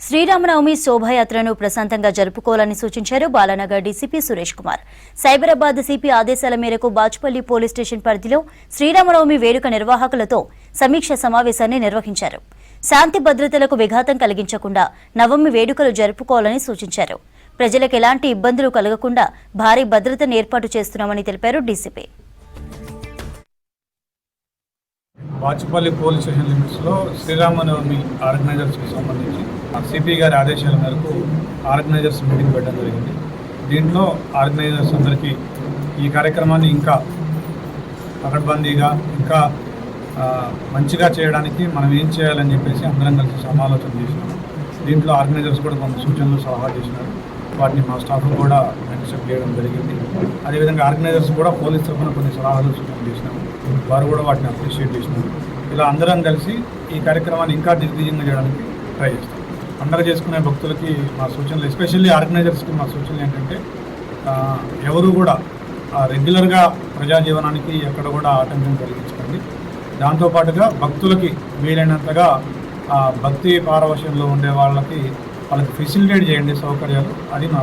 శ్రీరామనవమి శోభాయాత్రను ప్రశాంతంగా జరుపుకోవాలని సూచించారు బాలానగర్ డీసీపీ సురేష్ కుమార్. సైబరాబాద్ సిపి ఆదేశాల మేరకు బాచుపల్లి పోలీస్ స్టేషన్ పరిధిలో శ్రీరామనవమి వేడుక నిర్వాహకులతో సమీక్ష సమావేశాన్ని నిర్వహించారు. శాంతి భద్రతలకు విఘాతం కలిగించకుండా నవమి వేడుకలు జరుపుకోవాలని సూచించారు. ప్రజలకు ఎలాంటి ఇబ్బందులు కలగకుండా భారీ భద్రతను ఏర్పాటు చేస్తున్నామని తెలిపారు డీసీపీ. బాచుపల్లి పోలీస్ స్టేషన్ లిమిట్స్లో శ్రీరామనవమి ఆర్గనైజర్స్కి సంబంధించి సిపి గారి ఆదేశాల మేరకు ఆర్గనైజర్స్ మీటింగ్ పెట్టడం జరిగింది. దీంట్లో ఆర్గనైజర్స్ అందరికీ ఈ కార్యక్రమాన్ని ఇంకా పకడ్బందీగా ఇంకా మంచిగా చేయడానికి మనం ఏం చేయాలని చెప్పేసి అందరం కలిసి సమాలోచన చేసినాము. దీంట్లో ఆర్గనైజర్స్ కూడా కొంత సూచనలు సలహా చేసినారు. వాటిని మా స్టాఫ్ కూడా యాక్సెప్ట్ చేయడం జరిగింది. అదేవిధంగా ఆర్గనైజర్స్ కూడా పోలీస్ తరఫున కొన్ని సలహాలు సూచనలు చేసినాము. వారు కూడా వాటిని అప్రిషియేట్ చేసినారు. ఇలా అందరం కలిసి ఈ కార్యక్రమాన్ని ఇంకా దిగ్విజయంగా చేయడానికి ట్రై చేస్తాం. పండగ చేసుకునే భక్తులకి మా సూచనలు, ఎస్పెషల్లీ ఆర్గనైజర్స్కి మా సూచనలు ఏంటంటే ఎవరు కూడా రెగ్యులర్గా ప్రజాజీవనానికి ఎక్కడ కూడా ఆటంకం కలిగించకండి. దాంతోపాటుగా భక్తులకి వీలైనంతగా భక్తి పారవశ్యంలో ఉండే వాళ్ళకి ఫెసిలిటేట్ చేయండి సౌకర్యాలు. అది మా